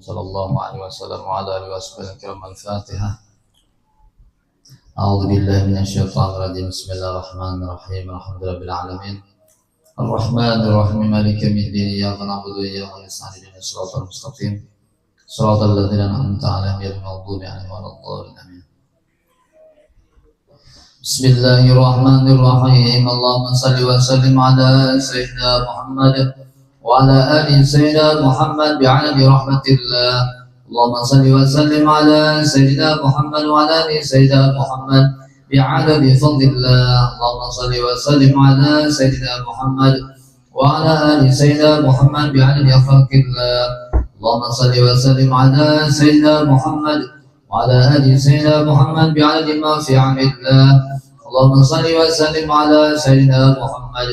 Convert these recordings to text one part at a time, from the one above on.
صلى الله عليه وسلم وعلى آله وصحبه الكرام. الفاتحة. أعوذ بالله من الشيطان الرجيم. بسم الله الرحمن الرحيم. الحمد لله رب العالمين الرحمن الرحيم مالك يوم الدين. إياك نعبد وإياك نستعين اهدنا الصراط المستقيم صراط الذين أنعمت عليهم غير المغضوب عليهم ولا الضالين. آمين. بسم الله الرحمن الرحيم. اللهم صل وسلم على سيدنا محمد وعلى آل سيدنا محمد بعدد رحمة الله. اللهم صل وسلم على سيدنا محمد وعلى آل سيدنا محمد بعدد فضل الله. اللهم صل وسلم على سيدنا محمد وعلى آل سيدنا محمد بعدد خلق الله. اللهم صل وسلم على سيدنا محمد وعلى آل سيدنا محمد بعدد ما في علم الله. اللهم صل وسلم على سيدنا محمد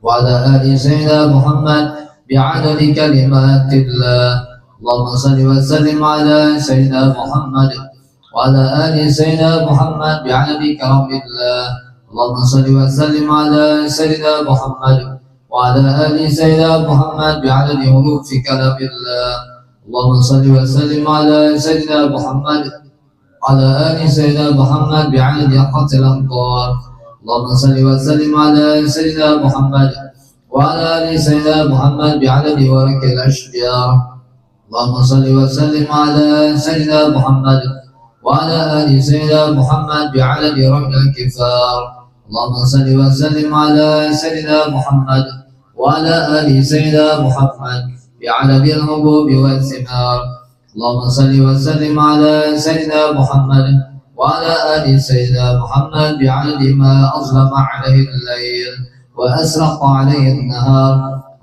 وعلى آل سيدنا محمد بعدد كلمات الله. اللهم صل وسلم على سيدنا محمد وعلى آل سيدنا محمد بعدد كرم الله. اللهم صل وسلم على سيدنا محمد وعلى آل سيدنا محمد بعدد حروف كلام الله. اللهم صل وسلم على سيدنا محمد وعلى آل سيدنا محمد بعدد يقظة الأمطار. اللهم صل وسلم على سيدنا محمد وعلى آل سيدنا محمد بعدد ورق الأشجار. اللهم صل وسلم على سيدنا محمد وعلى آل سيدنا محمد بعدد رمل الكفار. اللهم صل وسلم على سيدنا محمد وعلى آل سيدنا محمد بعدد الحبوب والثمار. اللهم صل وسلم على سيدنا محمد وعلى آل سيدنا محمد بعدد ما أظلم عليه الليل وأسرق عليه النهار.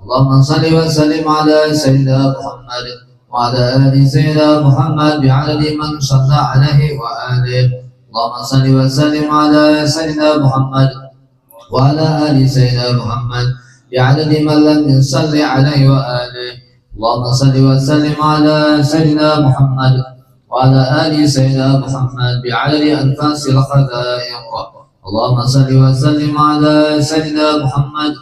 اللهم صل وسلم على سيدنا محمد وعلى آل سيدنا محمد بعدد من صلى عليه وآله. اللهم صل وسلم على سيدنا محمد وعلى آل سيدنا محمد بعدد من لم يصلي عليه وآله. اللهم صل وسلم على سيدنا محمد وعلى آل سيدنا محمد بعدد أنفاس الخلائق. اللهم صل وسلم على سيدنا محمد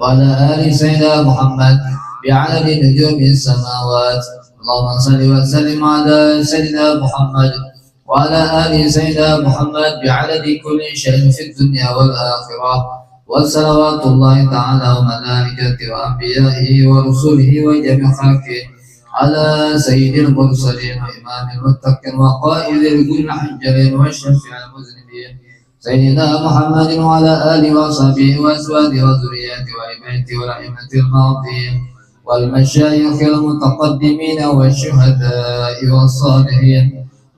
وعلى آل سيدنا محمد بعدد نجوم السماوات. اللهم صل وسلم على سيدنا محمد وعلى آل سيدنا محمد بعدد كل شيء في الدنيا والآخرة. وصلوات الله تعالى وملائكته وأنبيائه ورسله وجميع خلقه على سيد المرسلين وإمام المتقين وقائد الكل حجرين والشفيع المذنبين سيدنا محمد وعلى آله وصحبه وأزواجه وذرياته وأئمته والأئمة الماضين والمشايخ المتقدمين والشهداء والصالحين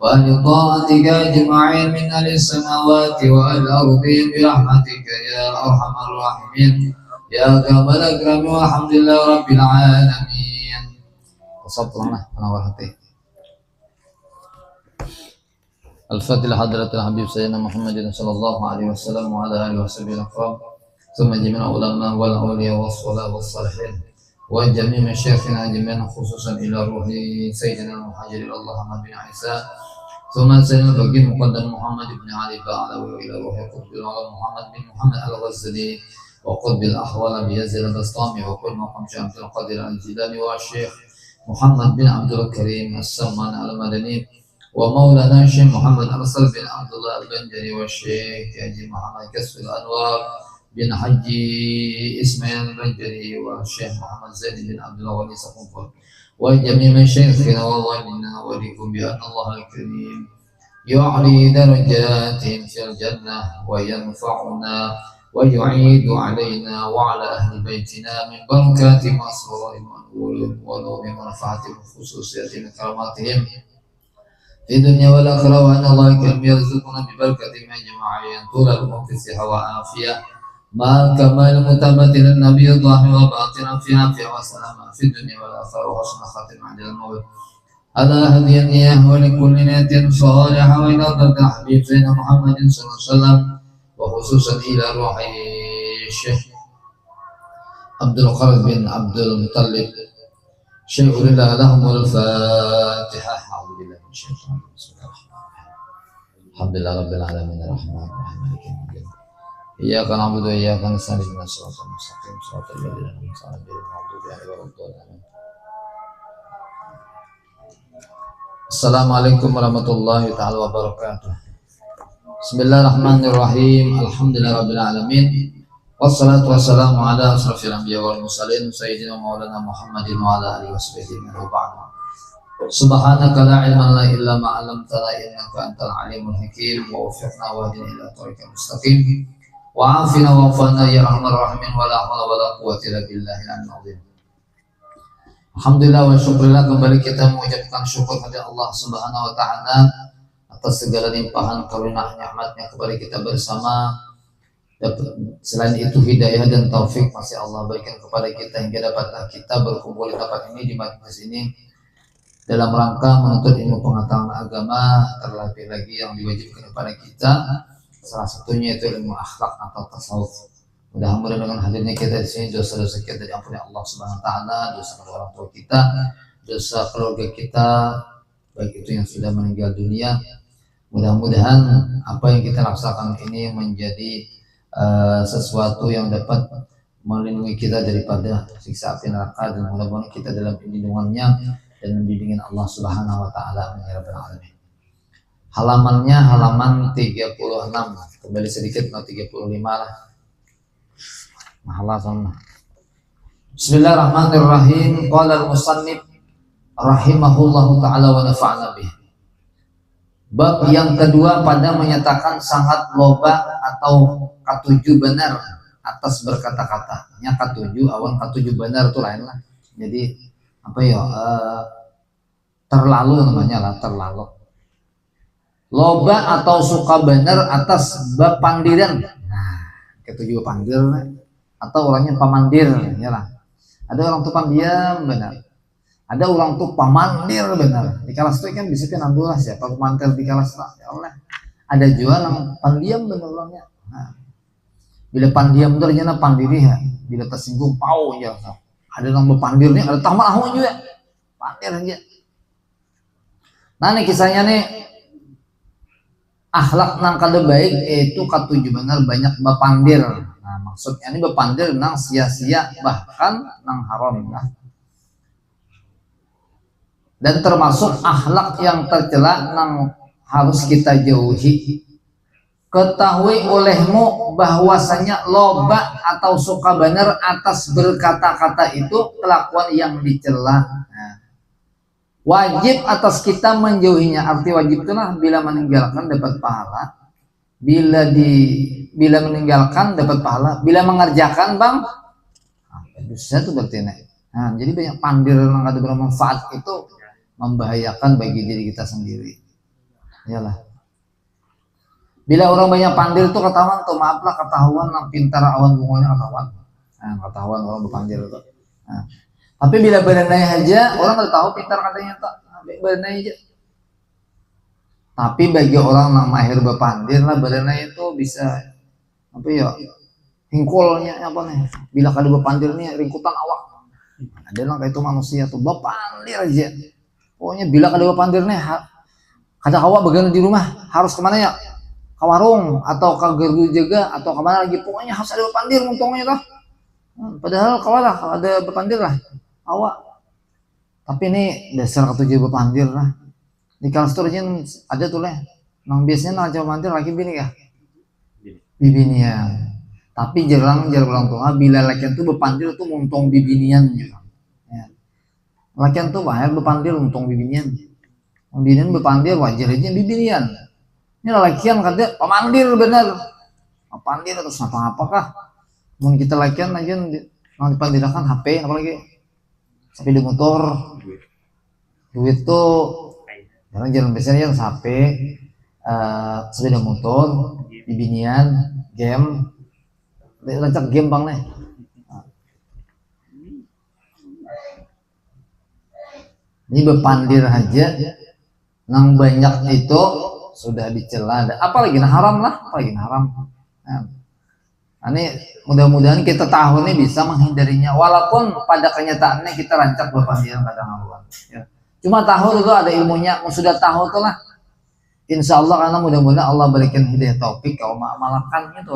وأهل طاعتك أجمعين من أهل السماوات والأرضين برحمتك يا أرحم الراحمين يا أكرم الأكرمين والحمد لله رب العالمين. الفاتحة لحضرة الحبيب سيدنا محمد صلى الله عليه وسلم وعلى آله وصحبه الأكرام ثم جميع العلماء والأولياء والصلاة والصالحين وجميع مشايخنا أجمعين خصوصا إلى روح سيدنا المهاجر الله محمد بن عيسى ثم سيدنا الفقيه مقدم محمد بن علي البعلوي وإلى روح قطب العلم محمد بن محمد الغزالي وقطب الأحوال بيزيد البسطامي وكل مقام شيخ عبد القادر الجيلاني والشيخ محمد بن عبد الكريم السلمان المدني ومولانا الشيخ محمد أرسل بن عبد الله البنجري والشيخ حاجي محمد كسب الأنوار بن حجي إسماعيل البنجري والشيخ محمد زين بن عبد الله ولي سقوفر وجميع مشايخنا ووالدنا وليكم بأن الله الكريم يعلي درجاتهم في الجنة وينفعنا ويعيد علينا وعلى أهل بيتنا من بركات مسرورهم ونور منفعتهم خصوصياتهم وكراماتهم في الدنيا والآخرة وأن الله الكريم يرزقنا ببركتهم أجمعين طول العمر في صحة وعافية مع كمال متابعة النبي الظاهر وباطنا في عافية وسلامة في الدنيا والآخرة وحسن خاتمة عند الموت على هدي النية ولكل نية صالحة وإلى ضد حبيب سيدنا محمد صلى الله عليه وسلم وخصوصا إلى روح الشيخ عبد القادر بن عبد المطلب شيخ لله لهم الفاتحة. أعوذ بالله من الشيطان الرجيم. الحمد لله رب العالمين الرحمن الرحيم مالك يوم الدين إياك نعبد وإياك نستعين اهدنا الصراط المستقيم صراط الذين أنعمت عليهم غير المغضوب عليهم ولا الضالين. Assalamualaikum warahmatullahi taala wabarakatuh. Bismillahirrahmanirrahim. Alhamdulillahirabbil alamin. Wassalatu wassalamu ala asrofil anbiya wal mursalin sayyidina maulana Muhammadin wa ala alihi washabihi wa ba'd. Subhanaka la ilma lana illa ma 'allamtana innaka antal alimul hakim wa waffiqna wa hdina ila thoriqil mustaqim wa 'afina wa 'afana ya arhamar rahimin wa la haula wa la quwwata illa billahil azim. Alhamdulillah wa syukurillah, kembali kita mengucapkan syukur kepada Allah Subhanahu wa taala atas segala limpahan karunia nikmatnya kepada kita bersama. Selain itu hidayah dan taufik masih Allah berikan kepada kita hingga dapatlah kita berkumpul di tempat ini, di majlis ini, dalam rangka menuntut ilmu pengetahuan agama, terlebih lagi yang diwajibkan kepada kita, salah satunya itu ilmu akhlak atau tasawuf. Mudah-mudahan dengan hadirnya kita di sini dosa-dosa kita diampuni Allah Subhanahu wa taala, dosa kedua orang tua kita, dosa keluarga kita, baik itu yang sudah meninggal dunia. Mudah-mudahan apa yang kita laksanakan ini menjadi sesuatu yang dapat melindungi kita daripada siksa api neraka, dan mudah-mudahan kita dalam lindungannya dan bimbingan Allah Subhanahu wa taala. Ya rabbal alamin. Halamannya halaman 36. Kembali sedikit, 35 lah. Mahalah sama. Bismillahirrahmanirrahim. Qala al-musannif rahimahullahu taala wa nafa'ana bih. Bab yang kedua pada menyatakan sangat loba atau katuju benar atas berkata-kata. Nya katuju awan katuju benar itu lain lah. Jadi apa ya? Terlalu namanya lah, terlalu. Loba atau suka benar atas bepandiran. Nah, ketujuh pandir atau orangnya pamandir, ya lah. Ada orang tuh pandiam benar, ada orang tuh pamandir benar. Di kelas itu kan bisa kan alhamdulillah siapa pemandir di kelas lah, ya Allah. Ada juga yang pandiam benar orangnya. Nah, bila pandiam ternyata pandiri ya, bila tersinggung pau ya. Ada yang berpandirnya, ada tamah juga, pandir aja. Nah ini kisahnya nih, akhlak nang kada baik itu katuju benar banyak bepandir. Nah, maksudnya ini bepandir nang sia-sia bahkan nang haram lah. Dan termasuk akhlak yang tercela nang harus kita jauhi. Ketahui olehmu bahwasanya loba atau suka benar atas berkata-kata itu kelakuan yang dicela. Nah, wajib atas kita menjauhinya. Arti wajib itulah bila meninggalkan dapat pahala. Bila meninggalkan dapat pahala, bila mengerjakan bang dosa itu berarti nih. Nah, jadi banyak pandir yang ada bermanfaat itu membahayakan bagi diri kita sendiri. Iyalah. Bila orang banyak pandir itu ketahuan tuh, maaflah ketahuan yang pintar awan bunganya ketahuan. Nah, ketahuan orang berpandir itu. Nah, tapi bila berenai aja orang nggak tahu pintar katanya tak, berenai aja. Tapi bagi orang yang mahir berpandir lah berenai itu bisa apa ya, hingkulnya apa nih, bila kada berpandirnya ringkutan awak. Ada yang kayak itu manusia tuh berpandir aja, pokoknya bila kada berpandirnya kada awak bagian di rumah harus kemana ya, ke warung atau ke gerdu jaga atau kemana lagi, pokoknya harus ada berpandir untungnya tuh. Padahal kalau ada berpandir lah awak, tapi ini dasar ketujuh berpandir lah. Di kelas tuh ada tuh lah, nang biasanya nang coba berpandir lagi bini ya, bibinian. Tapi jarang orang tua bila lakian tuh berpandir tuh untung bibinian juga. Ya. Lakian tuh bahaya berpandir untung bibinian. Bibinian berpandir wajar aja bibinian. Ini lakian katanya pemandir benar. Pemandir atau apakah? Mungkin kita lakian aja nang dipandirkan HP apalagi sepeda motor. Duit tuh jarang biasanya yang HP, sepeda motor, bibinian, game, lancak game bang nih. Ini berpandir aja, nang banyak itu sudah dicela. Apalagi nah haram lah, apalagi nah haram. Nah, ini mudah-mudahan kita tahu nih bisa menghindarinya, walaupun pada kenyataannya kita rancak berpandiran kadang-kadang. Ya. Cuma tahu itu ada ilmunya, sudah tahu tuh lah. Insya Allah karena mudah-mudahan Allah berikan hidayah taufik kalau malakan itu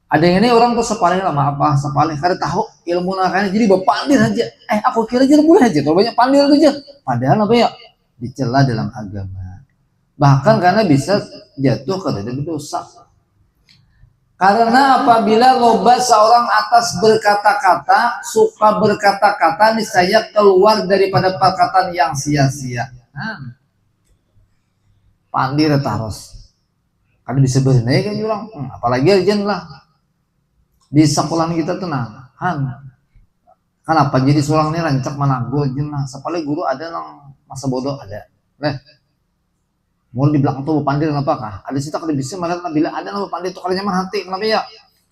Ada yang ini orang tuh sepalih lah, maaf apa sepalih karena tahu ilmu nakanya jadi berpandir aja. Aku kira aja boleh aja kalau banyak pandir aja. Padahal apa ya? dicela dalam agama. Bahkan karena bisa jatuh ke dalam dosa. Karena apabila loba seorang atas berkata-kata, suka berkata-kata, niscaya keluar daripada perkataan yang sia-sia. Pandir taros. Karena disebut naik kan orang, apalagi ajen lah. Di sekolahan kita tenang. Kenapa jadi seorang ini rancak manago ajen lah. Sepale guru ada yang masa bodoh ada. Mulai di belakang tuh pandir apakah? Ada cerita kada bisa malah bila ada nama pandir itu kalinya mah hati kenapa ya?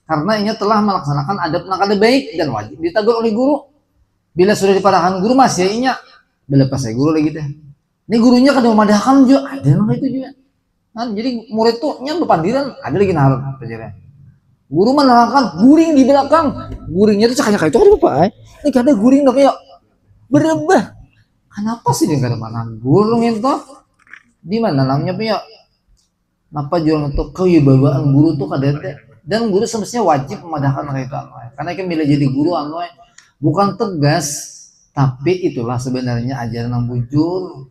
Karena ia telah melaksanakan adab nakada baik dan wajib ditegur oleh guru. Bila sudah dipadakan guru masih inya bila pas saya guru lagi deh. Ini gurunya kada memadahkan juga ada nama itu juga. Kan jadi murid tuh nya berpandiran ada lagi naruh pelajaran. Guru menerangkan guring di belakang. Guringnya tuh cakanya kayak itu apa? Ini kada guring dong ya. Berubah. Kenapa sih dia kada mana guru itu? Di mana namanya punya kenapa jual untuk kewibawaan guru tuh kadang dan guru semestinya wajib memadahkan mereka karena kan bila jadi guru bukan tegas tapi itulah sebenarnya ajaran yang bujur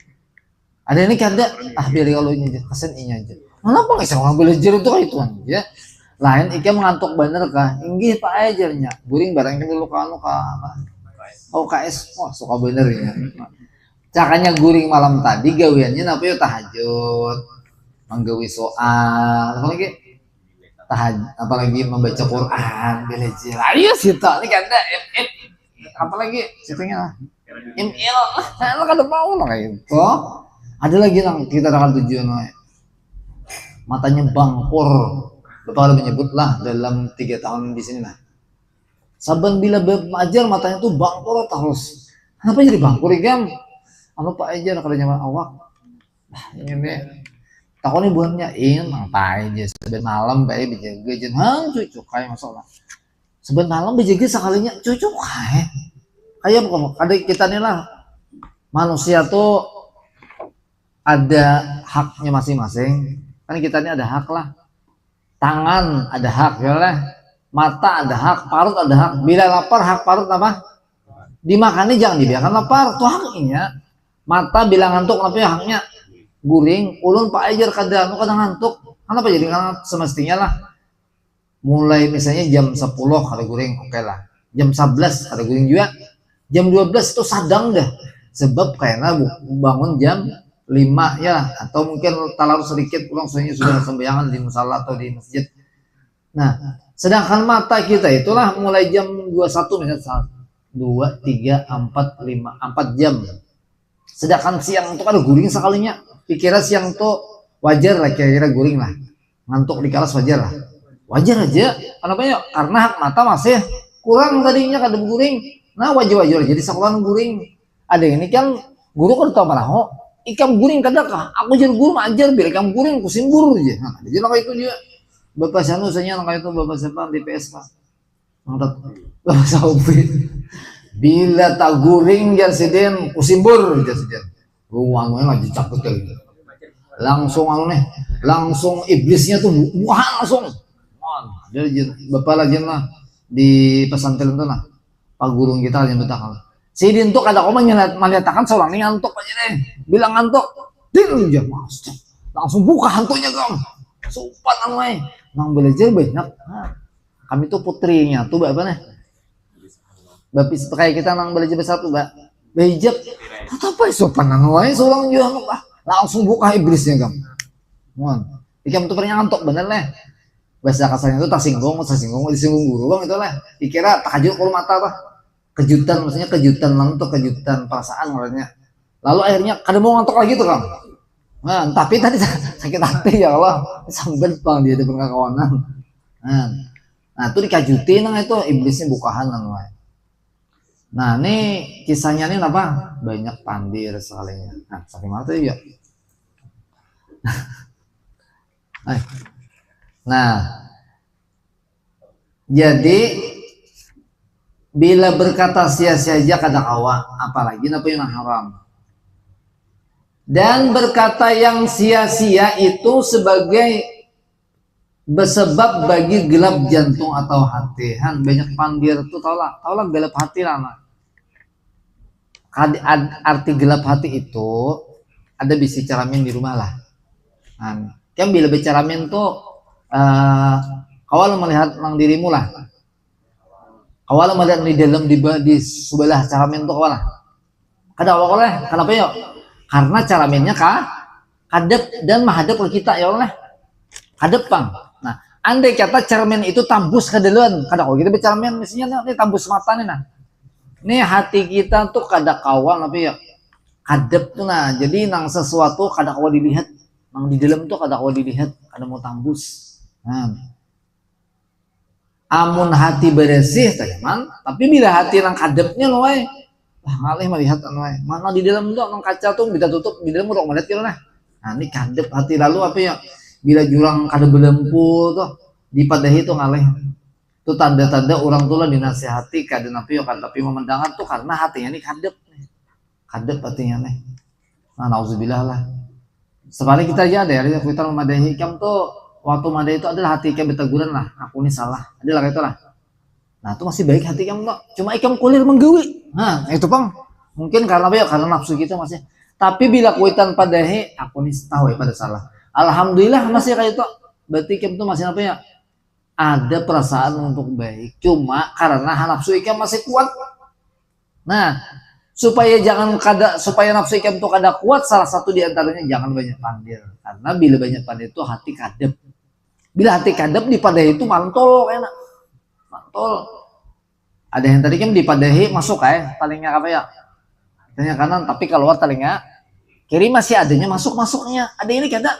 ada ini kada biar kalau ini kesen ini aja kenapa nggak sih orang belajar itu kayak itu aja lain ikan mengantuk bener kah inggih pak ajarnya guring barang ini dulu kanu OKS suka bener ya. Cakanya guring malam tadi gawiannya apa ya tahajud, menggawi soal, apalagi membaca Quran, belajar. Ayo sita, ini kan ada apalagi situnya lah, ML, lo kada mau lah kayak itu. Ada lagi yang kita akan tujuan, matanya bangkor, bapak menyebut lah dalam 3 tahun di sini lah. Saban bila belajar matanya tuh bangkor terus. Kenapa jadi bangkor igam? Anu pak aja kalau nyaman awak ini takut nih buatnya ini mangpai aja seben malam baik dijaga jen cucu kayak masalah seben malam dijaga sekalinya cucu kayak bukan ada kita nih lah manusia tuh ada haknya masing-masing kan kita ini ada hak lah tangan ada hak ya lah mata ada hak parut ada hak bila lapar hak parut apa dimakannya jangan dibiarkan lapar tuh haknya mata bilang ngantuk apa ya haknya guring ulun pak ajar kadang ngantuk kenapa jadi ngantuk semestinya lah mulai misalnya jam 10 ada guring oke lah jam 11 ada guring juga jam 12 itu sadang dah sebab kayaknya bangun jam 5 ya atau mungkin talarus sedikit pulang sudah sembayangan di musola atau di masjid nah sedangkan mata kita itulah mulai jam 21 misalnya 2, 3, 4, 5 4 jam sedangkan siang itu ada guring sekalinya pikiran siang tuh wajar lah kira-kira guring lah ngantuk di kelas wajar lah wajar aja kenapa ya karena hak mata masih kurang tadinya kada guring nah wajar-wajar jadi sekolah guring ada ini kan guru kan tau mana ikam guring kada kah aku jadi guru ajar biar ikam guring kusimbur aja nah jadi kayak itu juga bapak sanu saya kayak itu bapak siapa di PSK mantap bapak Saufi bila tak guring jan siden kusimbur jan siden ruangnya lagi capek kali langsung langsung iblisnya tuh wah langsung jadi bapak lagi lah di pesantren tuh lah pak guru kita yang betakal sidin tuh kada kau menyatakan seorang ini ngantuk aja deh bilang ngantuk din aja mas langsung buka hantunya kamu sopan anway nang belajar banyak kami tuh putrinya tuh apa nih bapak kayak kita nang belajar bersatu mbak belajar apa sopan anway seorang juga langsung buka iblisnya kamu ikam tuh pernah ngantuk bener lah bahasa kasarnya itu tersinggung disinggung guru bang itu lah dikira tahajud kalau mata apa kejutan maksudnya kejutan ngantuk kejutan perasaan maksudnya lalu akhirnya kadang mau ngantuk lagi tuh kamu nah, tapi tadi sakit hati ya Allah sambet bang dia depan kawanan nah itu dikajutin nah itu iblisnya bukahan namanya nah ini kisahnya ini apa banyak pandir sekalinya nah saking mana tuh ya nah jadi bila berkata sia-sia aja kada kawa apalagi apa yang haram dan berkata yang sia-sia itu sebagai bersebab bagi gelap jantung atau hati banyak pandir tuh tau lah gelap hati lah arti gelap hati itu ada bisi caramin di rumah lah. Nah, kan bila bercaramin tuh kawal melihat nang dirimu lah. Kawal melihat di dalam di sebelah caramin tuh kawal lah. Kada awalnya, kenapa ya? Karena caraminnya kadep dan menghadap ke kita ya Allah. Kadep bang. Nah, andai kata cermin itu tambus ke duluan, kada kalau kita bercermin mestinya ini tambus mata nih nah. Nih hati kita tuh kada kawal tapi ya kadep tuh nah. Jadi nang sesuatu kada kawal dilihat, nang di dalam tuh kada kawal dilihat, kada mau tambus. Nah, amun hati bersih teman, tapi bila hati nang kadepnya loh, ngalih melihat anway. Mana di dalam tuh nang kaca tuh bisa tutup, di dalam udah melihat kira nah. Nah ini kadep hati lalu apa ya? Bila jurang kada belempu tuh dipadahi tuh ngalih. Itu tanda-tanda orang tuh lah dinasihati kada napi ya kan tapi memendangan tuh karena hatinya ini kadep. Kadep hatinya nih. Nah nauzubillah lah. Sekali kita aja ada ya kita memadahi hikam tuh waktu madahi itu adalah hati ikam berteguran lah. Aku ini salah. Adalah kayak itulah. Nah itu masih baik hati kamu kok. Cuma ikam kulir menggawi. Nah itu bang. Mungkin karena apa ya? Karena nafsu kita masih. Tapi bila kuitan padahi, aku nih tahu ya pada salah. Alhamdulillah masih kayak itu. Berarti ikam tuh masih apa ya? Ada perasaan untuk baik. Cuma karena nafsu ikam masih kuat. Nah supaya supaya nafsu ikam tuh kada kuat, salah satu diantaranya jangan banyak pandil. Karena bila banyak pandil itu hati kadep. Bila hati kadep dipadahi itu mantol enak. Mantol. Ada yang tadi kan dipadahi masuk talingnya apa ya? Talingnya kanan tapi keluar talingnya kiri masih adanya masuknya. Ada ini kada.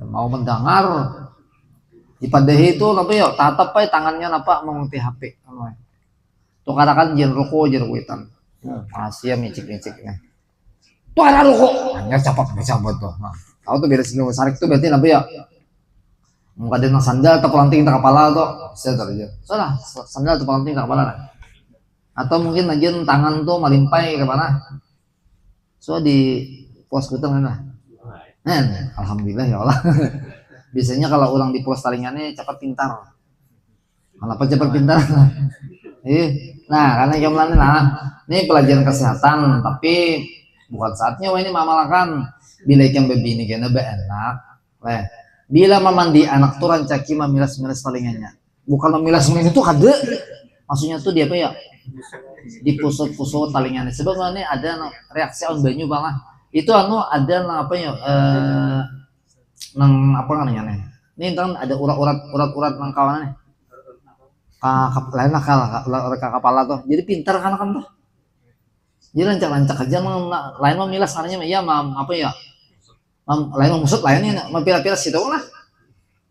Mau mendengar dipadahi itu tapi ya tatap tangannya napa mengunti HP. Tuh katakan jen rokok jen kuitan. Asia micik-miciknya. Tuh ada rokok. Hanya cepat tuh. Nah, tahu tuh beres sini sarik tuh berarti apa ya? Muka dia sandal atau pelanting tak kepala tuh saya tahu aja. Salah sandal atau pelanting tak kepala. Atau mungkin aja tangan tuh melimpai ke mana? So di pos kita mana? Alhamdulillah ya Allah. Biasanya kalau orang di pos talingannya cepat pintar. Kenapa cepat pintar? Nah karena gamelan ini pelajaran kesehatan tapi bukan saatnya ini mamalakan bila ikan baby ini kena enak. Bila memandi anak tuh rancaki memilas-milas talingannya. Bukan memilas-milas itu kada. Maksudnya tuh dia apa ya? Dipusut-pusut talingannya. Sebab ini ada reaksi on banyu bang. Itu ada apa ya? Nang apa namanya nih? Ini kan ada urat-urat nang kawannya. Lain lah kepala tuh. Jadi pintar kan tuh. Jadi lancak-lancak aja lain memilas caranya ya apa ya? Lain memusut lainnya mempira-pira situ lah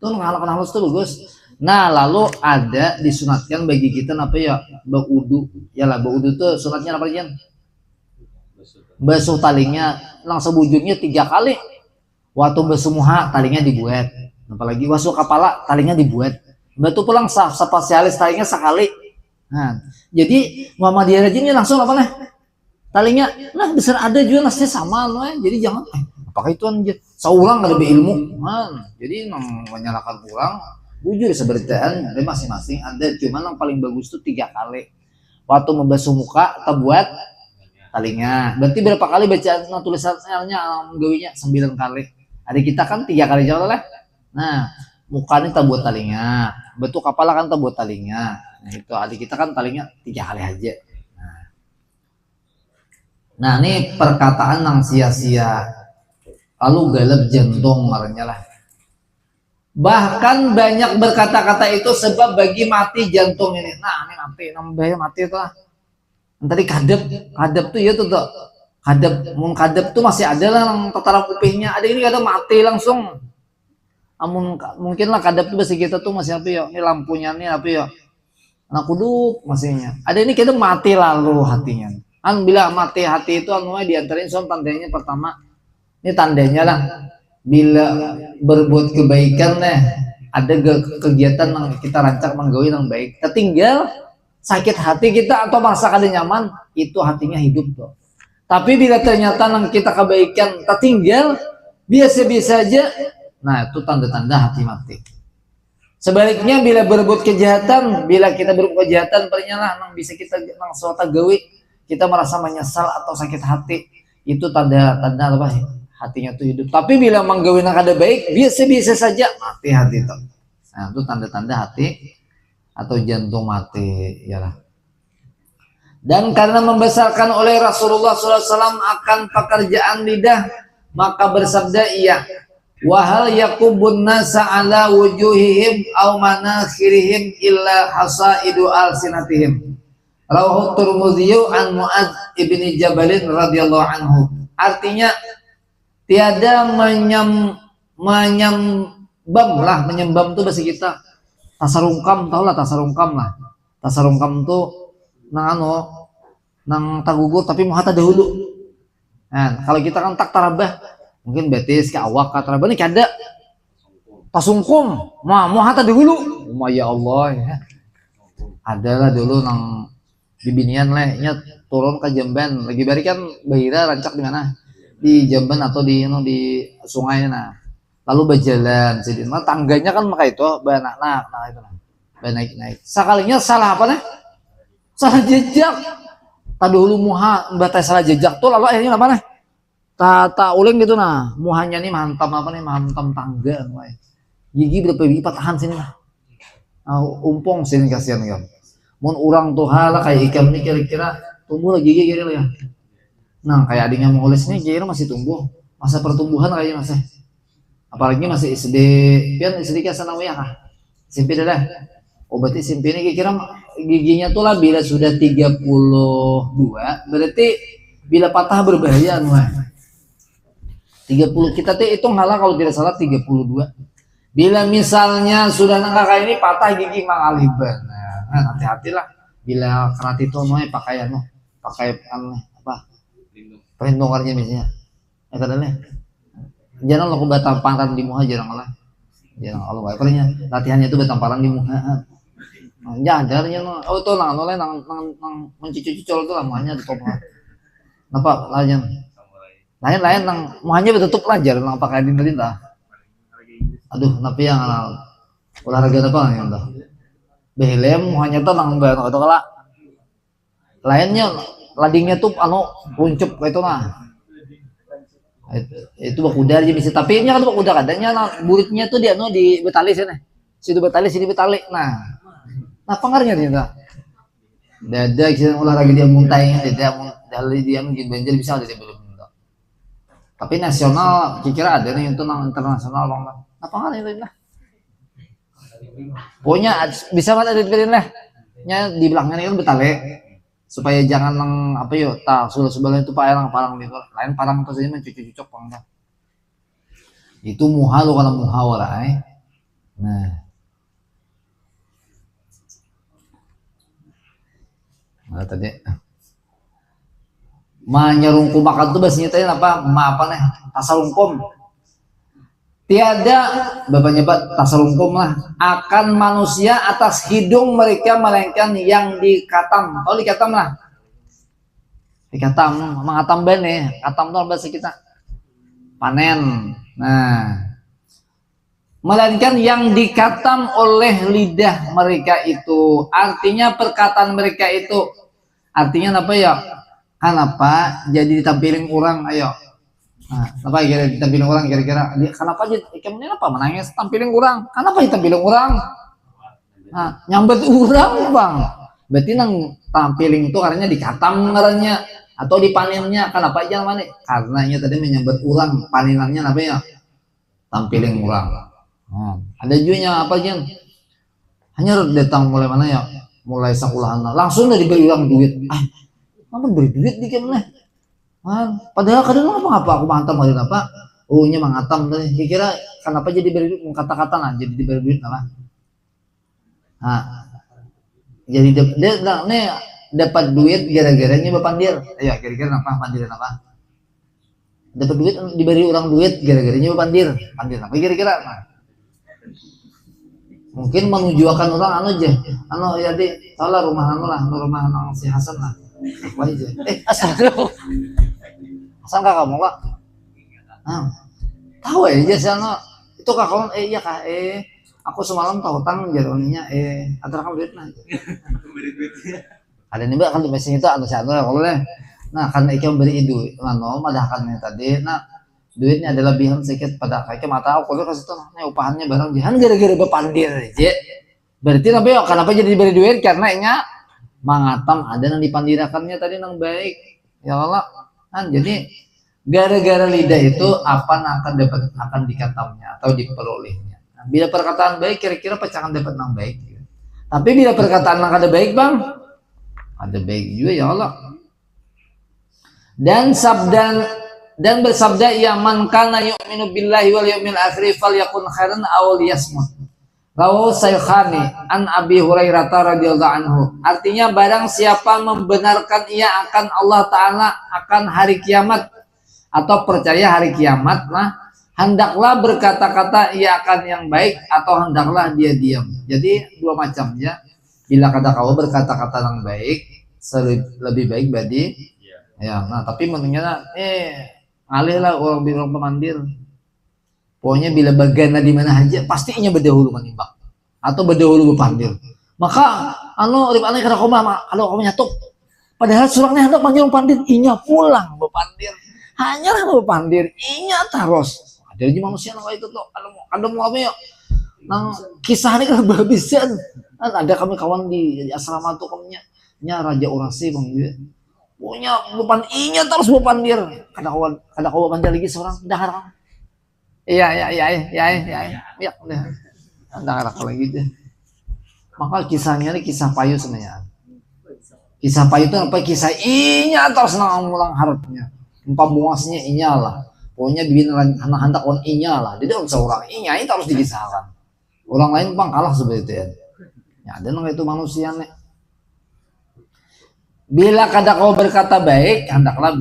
tuh ngalak halus tuh bagus. Nah lalu ada disunatkan bagi kita apa ya baudu ya lah baudu tuh sunatnya apa aja basuh talinya langsung bujurnya 3 kali waktu basuh muha talinya dibuat apalagi basuh kepala talinya dibuat batu pulang spesialis talinya sekali. Nah jadi Muhammadiyah rajinnya langsung apa nih talinya nah besar ada juga nasnya sama loh jadi jangan apakah itu aja seorang ada ilmu jadi menyalahkan orang bujur seberitaan ada masing-masing ada cuma yang paling bagus tuh 3 kali waktu membasuh muka atau buat talinya berarti berapa kali baca tulisannya menggawinya 9 kali ada kita kan 3 kali jauh lah. Nah mukanya tak buat talinya betul kepala kan tak buat talinya nah itu adik kita kan talinya 3 kali aja. Nah ini perkataan yang sia-sia lalu galap jantung marahnya lah. Bahkan banyak berkata-kata itu sebab bagi mati jantung ini. Nah ini namanya mati itu lah. Tadi kadep tuh ya tuh kadep tuh masih ada lah yang tetara kupingnya. Ada ini kadang mati langsung. Mungkin lah kadep tuh besi kita tuh masih apa ya? Ini lampunya nih apa ya? Anak kuduk masihnya. Ada ini kadang mati lalu hatinya. Bila mati hati itu diantarin tandanya pertama. Ini tandanya lah bila berbuat kebaikan ada kegiatan yang kita rancak menggawi yang baik. Tertinggal sakit hati kita atau merasa kada nyaman itu hatinya hidup tuh. Tapi bila ternyata yang kita kebaikan tertinggal biasa-biasa aja, nah itu tanda-tanda hati mati. Sebaliknya bila berbuat kejahatan, bila kita berbuat kejahatan pernyalah yang bisa kita suatu gawi kita merasa menyesal atau sakit hati. itu tanda apa? Hatinya tuh hidup. Tapi bila manggawina kada baik, biasa-biasa saja mati hati itu. Nah, itu tanda-tanda hati atau jantung mati, yalah. Dan karena membesarkan oleh Rasulullah SAW akan pekerjaan lidah, maka bersabda ia, wahal yakubun nasa ala wujuhihim aw manakhirihim illa hasaidu alsinatihim. Rawahu Tirmidzi an Muadz ibni Jabalin radhiyallahu anhu. Artinya tiada menyembam tuh bahasa kita. Tasarungkam, tahu lah tasarungkam lah. Tasarungkam tuh nang tagugur tapi mau hata dahulu. Nah, kalau kita kan tak tarabah, mungkin betis ke awak ka tarabah ini kada. Tasungkum, mau hata dahulu. Ya Allah ya. Adalah dulu nang bibinian nya turun ke Jamban, lagi bari kan Bahira rancak di mana? Di Jamban atau di sungai nah. Lalu berjalan jadi tangganya kan maka itu banak nah itu nah. Naik. Sekalinya salah apa nih? Salah jejak. Tadi dulu muha batas salah jejak tuh lalu akhirnya apa nih? Tak uling gitu nah. Muhanya nih mantap apa nih? Mantap tangga nih. Gigi berapa gigi patahan sini lah. Umpong sini kasihan kan. Mun orang tuh hala kayak ikan nih kira-kira tumbuh lagi gigi kira ya. Nah kayak adiknya Moles nih kira masih tumbuh. Masa pertumbuhan kayaknya masih. Apalagi masih SD, pian SD ke sanawiyah kah? SMP dah. Oh berarti SMP ini kira giginya tuh lah bila sudah 32, berarti bila patah berbahaya nuah. 30 kita tuh hitung halah kalau tidak salah 32. Bila misalnya sudah nangka ini patah gigi mangaliban. Nah, hati-hatilah bila kerat itu nuah pakai apa? Pelindung karnya misalnya. Ya kadang jarang lo batamparan di muha jarang Allah palingnya latihannya itu batamparan di muha jajarnya oh itu nang mencuci-cucol itu lah muhanya tutup napa lain nang muhanya betutup lah jarang nang pakai di merintah aduh napi yang olahraga apa yang dah behelem muhanya tuh nang atau kala lainnya ladingnya tuh runcup kayak itu nah itu bakudar aja bisa tapi ini kan bakudar kadangnya buritnya tuh dia di betali sini situ betali sini betali nah pengaruhnya dia dada kita olahraga dia muntahnya dia mungkin banjir bisa ada dia belum tapi nasional kira ada nih itu internasional bang pengaruhnya itu lah pokoknya bisa ada di lah nya di belakangnya kan betali supaya jangan apa yo sudah sebelah itu parang gitu lain parang terus ini mencuci-cucok pangga itu muha lo kalau muhawara nah tadi nyarungkum makan tuh bahasanya tadi apa nih tasarungkum tiada bapaknya tasarungkum lah akan manusia atas hidung mereka melainkan yang dikatam. Oh dikatam lah. Dikatam, mengatam bene, katam itu bahasa kita. Panen. Nah. Melainkan yang dikatam oleh lidah mereka itu. Artinya perkataan mereka itu artinya apa ya? Kenapa jadi ditampilin orang ayo. Nah, apa kira ditampilin orang kira-kira dia kenapa aja ikan apa menangis tampilin orang kenapa ditampilin orang nah nyambet orang bang berarti nang tampilin itu karena dikatam karena atau dipanennya kenapa aja mana karenanya tadi menyambet orang panenannya apa ya tampilin orang ada juga apa aja hanya datang mulai mana ya mulai sekolahan langsung dari beri orang duit kenapa beri duit dikit mana padahal kadang apa aku mantap hari apa nya mangatam kira kenapa jadi beri duit kata-kata lah jadi diberi duit apa jadi dia dapat duit gara-garanya bapandir ya kira-kira apa pandiran apa dapat duit diberi orang duit gara-garanya bapandir apa kira-kira mungkin menujukan orang aja jadi salah rumah rumah si Hasan lah apa aja Hasan kakak mau gak? Tahu aja sana itu kakak iya kak aku semalam tahu tang jaroninya antara kamu duit nah ada nih mbak kan di mesin itu atau satu kalau deh Nah karena ikam beri duit, mano madahakannya tadi, nah duitnya adalah lebihan sedikit pada ikam mata aku kalau kasih tuh, upahannya barang jihan gara-gara bepandir aja. Berarti kenapa jadi diberi duit karena nya mangatam ada yang dipandirakannya tadi yang baik, ya Allah. Kan jadi gara-gara lidah itu apa yang akan dikatamnya atau diperolehnya. Nah, bila perkataan baik kira-kira pecahan dapat yang baik. Tapi bila perkataan yang ada baik bang, ada baik juga ya Allah. Dan bersabda ya man kana yu'minu billahi wal yawmil akhir falyakun khairan aw liyasmut. Rawahu Syaikkhani an Abi Hurairah radhiyallahu anhu. Artinya barang siapa membenarkan ia akan Allah taala akan hari kiamat atau percaya hari kiamat lah, hendaklah berkata-kata ia akan yang baik atau hendaklah dia diam. Jadi dua macam ya. Bila kata kau berkata-kata yang baik lebih baik badi ya. Nah tapi menurutnya alih lah orang bilang pemandir. Pokoknya bila bagana di mana aja pasti inya berdahulu menimbang atau berdahulu berpandir. Maka rib aneh kada kau kalau kau nyatuk. Padahal surangnya hendak panjang pandir inya pulang berpandir. Hanya berpandir inya terus. Ada lagi manusia yang itu tuh ada mau apa ya? Nang kisah ini kan berhabisan. Ada kami kawan di asrama tuh nya Raja Orasi bang dia. Pokoknya bepan inya terus berpandir. Kada kau pandir lagi seorang dah. Iya, udah. Anda kalau gitu. Maka kisahnya ini kisah payu sebenarnya. Kisah payu itu apa? Kisah inya terus nang mulang harapnya. Pembuasnya inya lah. Pokoknya bikin anak-anak on inya lah. Jadi orang seorang inya itu harus dikisahkan. Orang lain bang kalah seperti itu ya. Ya ada nang itu manusia nih. Bila kada kau berkata baik, hendaklah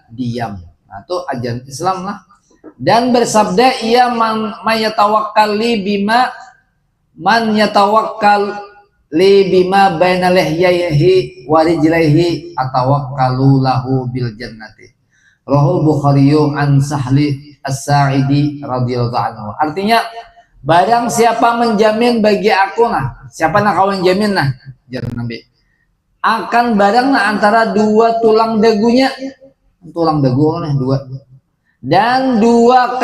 diam. Nah itu ajaran Islam lah. Dan bersabda ia man yatawakkal li bima baina lihyaihi wa rijlaihi atawakkalu lahu bil jannati. Rahul Bukhari an Sahli As-Sa'idi radhiyallahu anhu. Artinya barang siapa menjamin bagi aku nah, siapa nak kau menjamin nah, jar Nabi. Akan barang nah antara dua tulang dagunya, tulang dagu nah dua. Dan dua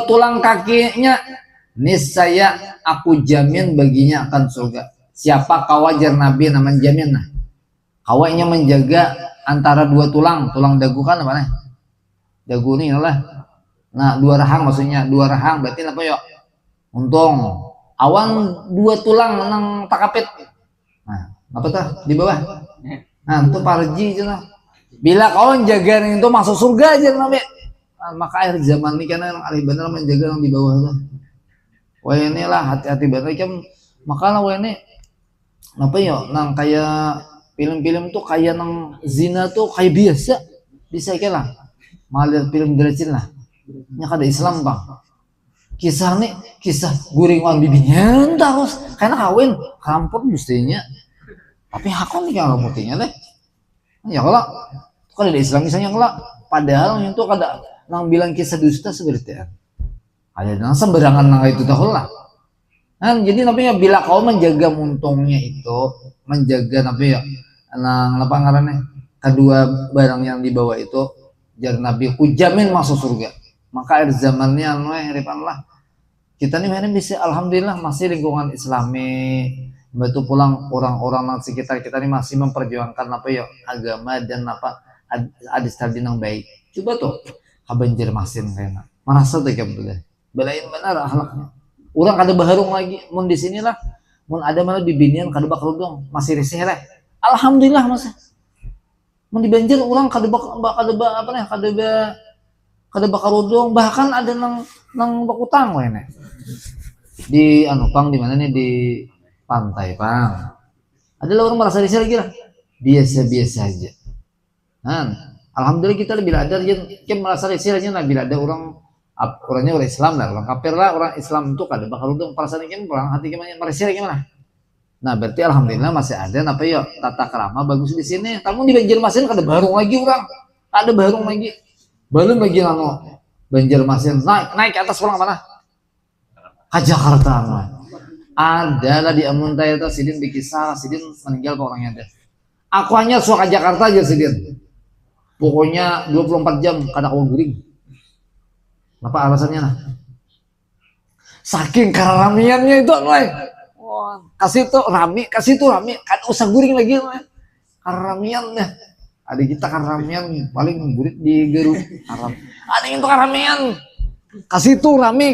tulang kakinya niscaya aku jamin baginya akan surga. Siapa kawajar Nabi namanya jamin nah. Kawainya menjaga antara dua tulang dagu kan apa nih? Dagu ini lah. Nah, dua rahang maksudnya, dua rahang berarti apa ya? Untung awan dua tulang nang takapit. Nah, apa tuh di bawah? Nah, itu parji itu lah. Bila kau jaga itu masuk surga aja Nabi. Maka akhir zaman ini karena alih benar menjaga yang di bawah tuh. Wah inilah hati-hati benar kan. Maka lah wah ini apa ya? Nang kayak film-film tuh kayak nang zina tuh kayak biasa. Bisa lah. Malah film derajat lah. Nya kada Islam bang. Kisah nih kisah guringan bibinya terus karena kawin kampung mestinya. Tapi hakon nih kalau putihnya deh. Ya kalau ada Islam misalnya kalau padahal itu kada nang bilang kisah dusta seperti itu. Ada nang sembarangan nang itu dah lah. Kan jadi namanya bila kau menjaga muntungnya itu, menjaga tapi ya nang apa ngarannya kedua barang yang dibawa itu jar Nabi ku jamin masuk surga. Maka akhir zamannya harapan lah. Kita nih mana bisa alhamdulillah masih lingkungan Islami. Betul pulang orang-orang di sekitar kita ini masih memperjuangkan apa ya agama dan apa adis tadi yang baik. Coba tuh kabanjir masin kayaknya merasa tuh kayak betul deh. Belain benar akhlaknya. Orang kada baharung lagi. Mun di sinilah, mun ada malah bibinian kada bakarudung masih risih lah. Alhamdulillah masa. Mun di Banjar orang kada bakarudung bahkan ada nang bakutang we nih. Di pang di mana nih di pantai pang. Adalah orang merasa risih lagi lah. Biasa-biasa aja. Alhamdulillah kita lebih ada yang merasa risihnya bila ada orangnya orang Islam lah, orang kafir lah, orang Islam itu kada bakal untung perasaan ini orang hati gimana merisih gimana. Nah berarti alhamdulillah masih ada apa ya tata krama bagus di sini. Kamu di Banjarmasin kada barung lagi orang, ada barung lagi, belum lagi Banjarmasin naik ke atas orang mana? Ke Jakarta lah. Ada lah di Amuntai itu sidin dikisah sidin meninggal orangnya ada. Aku hanya suka Jakarta aja sidin. Pokoknya 24 jam kada kawa guring. Apa alasannya nah? Saking karamiannya itu anu kasih tuh rame kan usah guring lagi karamiannya. Ada kita karamian paling guring di geruk haram. Ada itu karamian. Kasih tuh rame,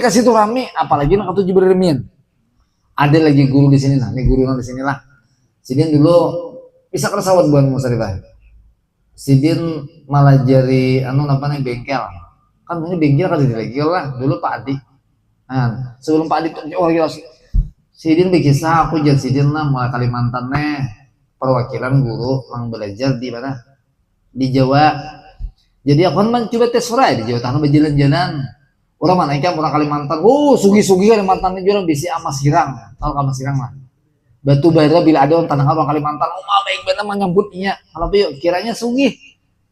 apalagi nak tujuh beremian. Ada lagi guru di sini lah, nih guru di sini lah. Sidin dulu bisa kersawat buat musarifah. Sidin malah jari anu apa nih bengkel. Kan ini bengkel kan di lagi lah. Dulu Pak Adi. Nah, sebelum Pak Adi Sidin berkisah aku jadi Sidin lah mulai Kalimantan nih perwakilan guru yang belajar di mana di Jawa. Jadi aku kan coba tes surai di Jawa Tengah berjalan-jalan. Orang mana ikan orang Kalimantan, sugi-sugi Kalimantan ini orang bisi amas hirang, tahu amas hirang lah. Batu bara bila ada orang tanah orang Kalimantan, baik benar menyambutnya. Kalau yuk kiranya sugi,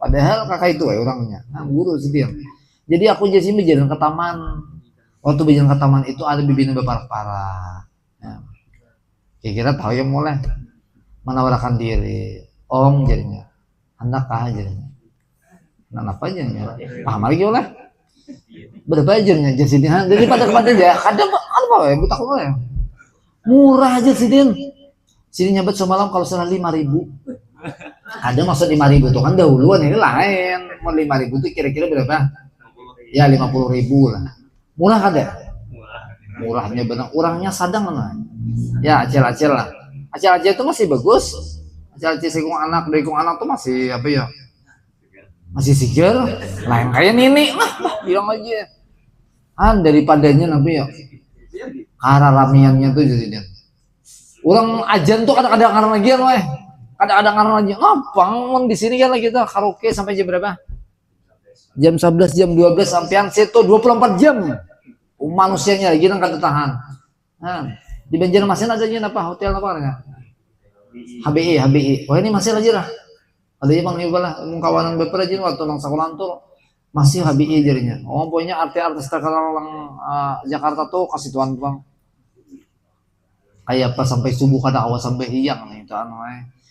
padahal kakak itu orangnya, guru sih. Jadi aku jadi berjalan ke taman. Waktu berjalan ke taman itu ada bibina berparah. Kira-kira tahu yang mulai menawarkan diri, om jadinya, anak kah jadinya, nah apa jadinya, paham lagi oleh. Berapa ajarnya Jasidin daripada aja kadang apa ya buta ya murah aja Sidin nyabat semalam kalau salah 5.000 ada maksud 5.000 tuh kan dahuluan ini lain mau 5.000 tuh kira-kira berapa ya 50.000 lah murah ada murahnya benar orangnya sadang mana ya acel-acel lah acel-acel itu masih bagus acel-acel sekung anak tuh masih apa ya masih seger lain kayak nini bilang aja daripadanya nabi ya kararamiannya tuh jadi orang ajan tuh kadang-kadang ngarang lagi kadang-kadang ngarang lagi ngapang di sini kan kita karaoke sampai jam berapa jam 11 jam 12 sampean situ 24 jam manusianya lagi kan tahan di Banjarmasin adanya apa hotel apa ya HBI wah ini masih lagi lah ada yang lah kawanan beberapa aja waktu nang sekolah tuh masih HBI jadinya. Pokoknya artis-artis terkenal Jakarta tuh kasih tuan kayak apa sampai subuh kada awas sampai hiang nih itu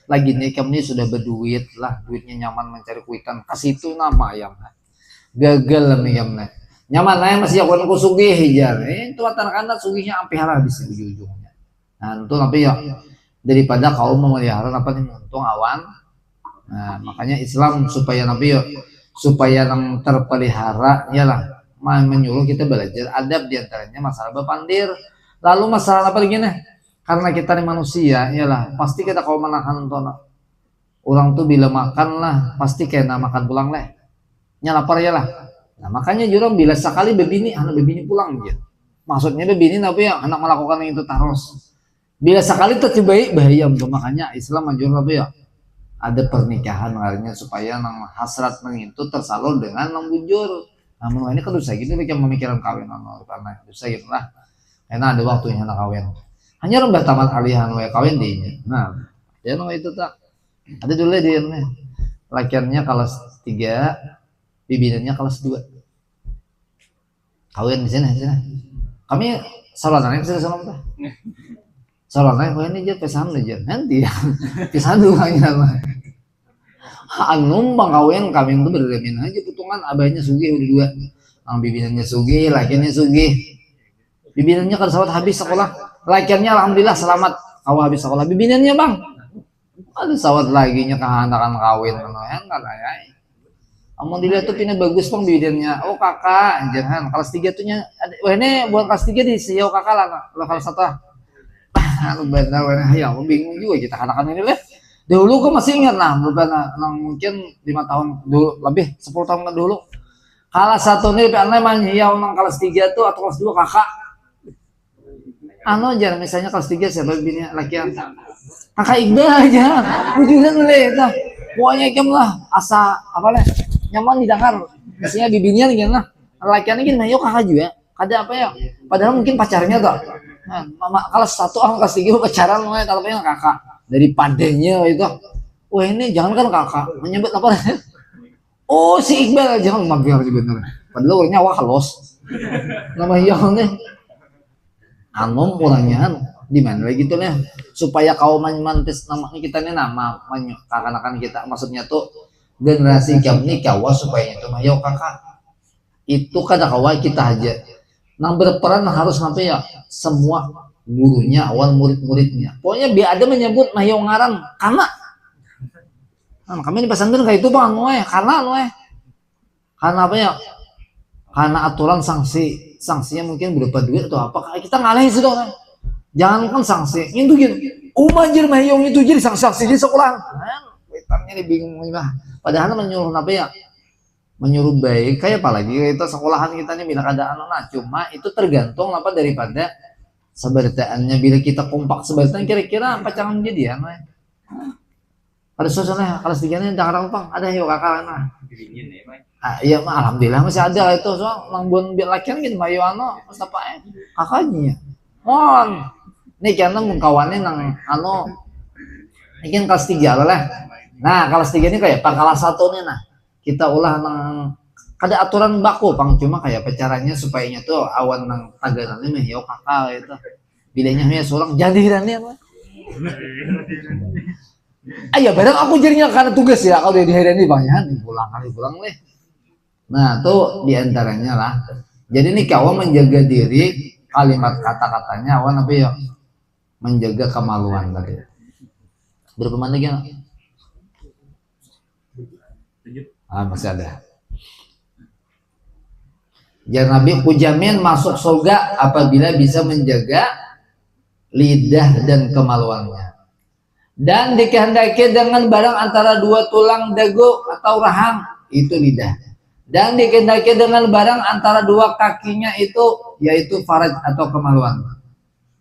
lagi nih kami sudah berduit lah duitnya nyaman mencari kuitan kasih itu nama ayam gagal lah nih nyaman lah masih aku sugih hijar itu kata-kata sugihnya sampai habis ujung-ujungnya nah itu tapi ya daripada kau memelihara apa nih untung awan. Nah, makanya Islam supaya Nabi supaya yang terpelihara ialah menyuruh kita belajar adab diantaranya masalah bepandir. Lalu masalah apa lagi nih? Karena kita ini manusia ialah pasti kita kalau menahan orang tuh bila makan lah pasti kena makan pulang lah. Nya lapar ya lah. Nah, makanya jurang bila sekali bebini anak bebini pulang aja. Maksudnya bebini Nabi yang anak melakukan yang itu terus. Bila sekali tercibai bahaya untuk makanya Islam menjual Nabi ya. Ada pernikahan artinya supaya nang hasrat nang itu tersalur dengan nang bujur. Namun ini kan dosa gitu mereka memikirkan kawin karena dosa gitu lah. Karena ada waktunya nak kawin. Hanya rembah tamat alihan wae kawin dinya. Nah, dia nang itu tak. Ada dulu dia nih. Lakiannya kelas 3, bibinannya kelas 2. Kawin di sini. Kami salahnya bisa sama apa? Soalnya kau ini aja pesan aja nanti ya pesan dulu hanya lah. Numpang kawin kami itu berdemin aja putungan abahnya sugih udah 2, ang bibinannya sugih, lakiannya sugih. Bibinannya kan sawat habis sekolah, lakiannya alhamdulillah selamat kau habis sekolah. Bibinannya bang, ada sawat lagi nya kehanakan kawin kan ya. Amun dilihat tuh pindah bagus bang bibinannya. Oh kakak, jangan kelas 3 tuh nya. Wah ini buat kelas 3 di siau kakak lah, kelas 1. Benar ya aku bingung juga kita anak-anak ini lah dulu gue masih ingat lah mungkin 5 tahun dulu lebih 10 tahun dulu kelas 1 nih memang ya orang kelas 3 tuh atau kelas 2 kakak jangan misalnya kelas 3 siapa bini lakian kakak Iqbal aja wujudan boleh dah pokoknya ikem lah asa apa lah nyaman didengar misalnya bibininya gini lah lakiannya gini yuk kakak juga ada apa ya padahal mungkin pacarnya tuh. Nah, mama kelas 1 sama kelas 3 pacaran kalau pengen kakak dari padanya itu. Wah ini jangan kan kakak menyebut apa? Oh si Iqbal jangan mampir sih bener. Padahal orangnya wah halos. Nama yang anom orangnya di mana lagi tuh nih supaya kau mantis namanya kita nih nama kakak-kakak kita maksudnya tuh generasi kami kawa supaya itu mah yo kakak itu kada kawa kita aja nang berperan harus sampai ya semua gurunya awal murid-muridnya pokoknya biar ada menyebut mah yo ngaran kami di pesantren kayak itu bang karena apa ya karena aturan sanksinya mungkin berupa duit atau apa kita ngalahin sih dong jangan kan sanksi itu gitu manjir mayong itu jadi sanksi di sekolah wetannya bingung lah padahal menyuruh apa ya menyuruh baik kayak apalagi itu sekolahan kita nih bila ada anak cuma itu tergantung apa daripada sebertaannya bila kita kompak sebertaan kira-kira apa jangan jadian ada suasana kelas 3 nya jangan bang ada yuk kakak iya mah alhamdulillah masih ada itu soal nanggun biar lakian gitu mayo mas apa kakaknya mon nih karena kawannya nang ini kan kelas 3 lah nah kelas 3 ini kayak kelas 1 nih nah kita ulah nang ada aturan baku pang cuma kayak caranya supaya tuh awan nang taganannya mah yo kakak itu bilanya mah seorang jadi nih apa ayo barang aku jadinya karena tugas ya kalau di hari ini banyak pulang nih nah tuh diantaranya lah jadi nih kawan menjaga diri kalimat kata-katanya awan apa ya menjaga kemaluan tadi berapa menit ya masih ada ya Nabi kujamin masuk surga apabila bisa menjaga lidah dan kemaluannya dan dikehendaki dengan barang antara dua tulang dagu atau rahang itu lidah dan dikehendaki dengan barang antara dua kakinya itu yaitu faraj atau kemaluan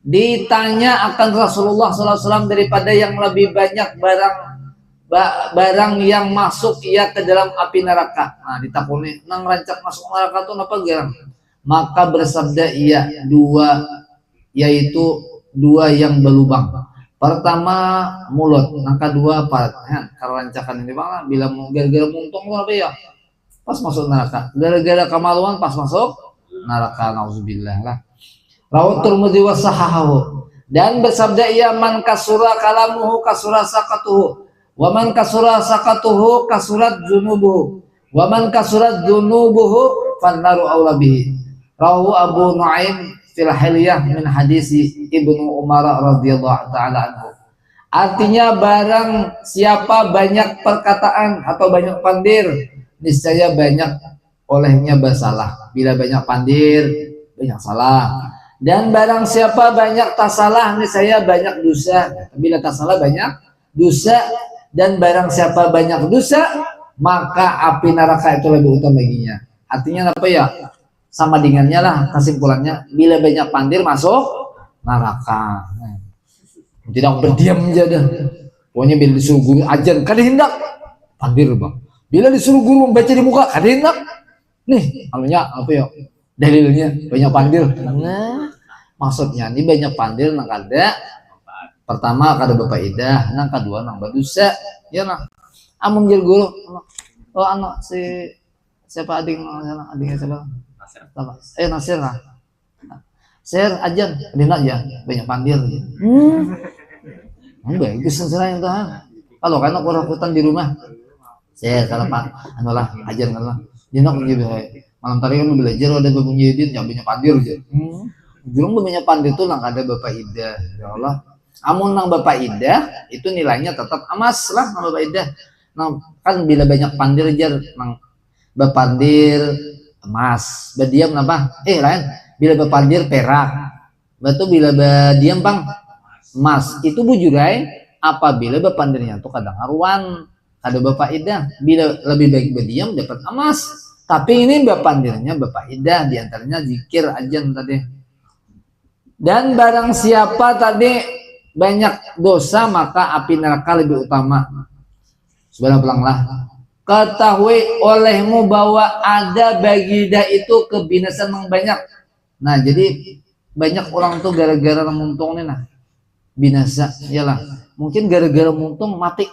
ditanya akan Rasulullah SAW daripada yang lebih banyak barang yang masuk ia ke dalam api neraka nah ditakuni nang rancak masuk neraka itu apa garang maka bersabda ia yaitu dua yang berlubang pertama mulut yang kedua kerancakan ini bang bila gara-gara muntung apa ya pas masuk neraka gara-gara kemaluan pas masuk neraka nauzubillah lah rawat Tirmidzi wa sahahahu dan bersabda ia man kasura kalamuhu kasura sakatuhu wa man kasura sakatuhu kasurat dzunubuhu wa man kasurat dzunubuhu fannaru aula bihi rawahu Abu Nuaim fil Hilyah min hadisi Ibnu Umar radhiyallahu taala anhu. Artinya barang siapa banyak perkataan atau banyak pandir niscaya banyak olehnya bersalah. Bila banyak pandir banyak salah. Dan barang siapa banyak tasalah niscaya banyak dosa. Bila tasalah banyak dosa dan barang siapa banyak dosa maka api neraka itu lebih utama baginya. Artinya apa ya? Sama dengannya lah kesimpulannya bila banyak pandir masuk neraka tidak berdiam aja dah pokoknya bila disuruh guru ajar kada hendak pandir bang bila disuruh guru membaca di muka kada hendak nih anunya apa ya dalilnya banyak pandir nah maksudnya ini banyak pandir nang kada pertama kada bapak idah nang kedua nang berdosa ya nah amun jadi guru anak si siapa adiknya siapa Nasir lah. Share aja, dina aja banyak pandir. Bagus sesuai yang tahan. Kalau kan aku rakutan di rumah, share kalau pak, anulah ajar lah. Dina aku gitu. Malam tadi kan belajar ada bapak Yedin yang banyak pandir aja. Jurung banyak pandir tuh nang ada bapak Ida. Ya Allah. Amun nang bapak Ida itu nilainya tetap amas lah nang bapak Ida. Nang kan bila banyak pandir aja nang bapandir emas, berdiam apa? Lain. Bila berpandir perak, betul bila berdiam bang emas itu bujurai. Apabila berpandirnya tuh kadang aruan, ada bapak idah. Bila lebih baik berdiam dapat emas. Tapi ini berpandirnya bapak idah diantaranya zikir ajan tadi. Dan barang siapa tadi banyak dosa maka api neraka lebih utama. Sebenarnya pelanglah. Ketahui olehmu bahwa ada bagi dia itu kebinasaan yang banyak. Nah jadi banyak orang tuh gara-gara muntung nih nah binasa iyalah mungkin gara-gara muntung mati.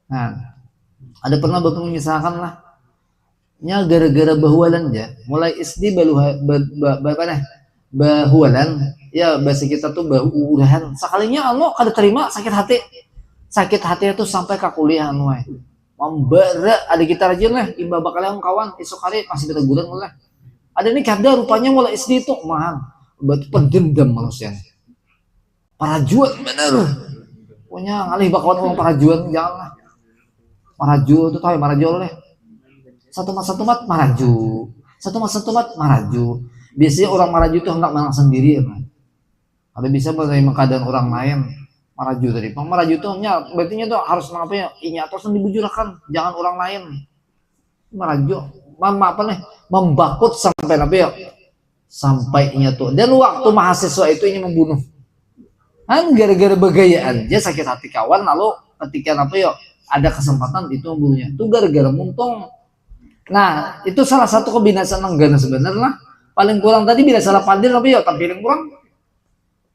Nah ada pernah bapak mengisahkan lah nya gara-gara bahualan aja mulai SD bahualan ya bahasa kita tuh bahuurahan sekalinya anu kada terima sakit hati itu sampai ke kuliah anu membara ada kita rajin lah imba bakal yang kawan esok hari masih kita gudang lah ada nih kada rupanya mulai SD itu mahal berarti pendendam manusia parajuan bener punya ngalih bakawan orang parajuan jangan lah maraju itu tahu maraju oleh satu mat maraju biasanya orang maraju itu hendak menang sendiri ya kan ada bisa menerima keadaan orang lain maraju tadi maraju itu berarti itu harus apa ya inya terus dibujurakan jangan orang lain maraju apa nih membakut sampai apa ya sampai inya tuh dan waktu mahasiswa itu ini membunuh kan gara-gara begayaan dia sakit hati kawan lalu ketika apa ya ada kesempatan itu membunuhnya itu gara-gara muntung. Nah itu salah satu kebinasaan Nenggana sebenarnya paling kurang tadi bila salah pandir tapi ya tampilin kurang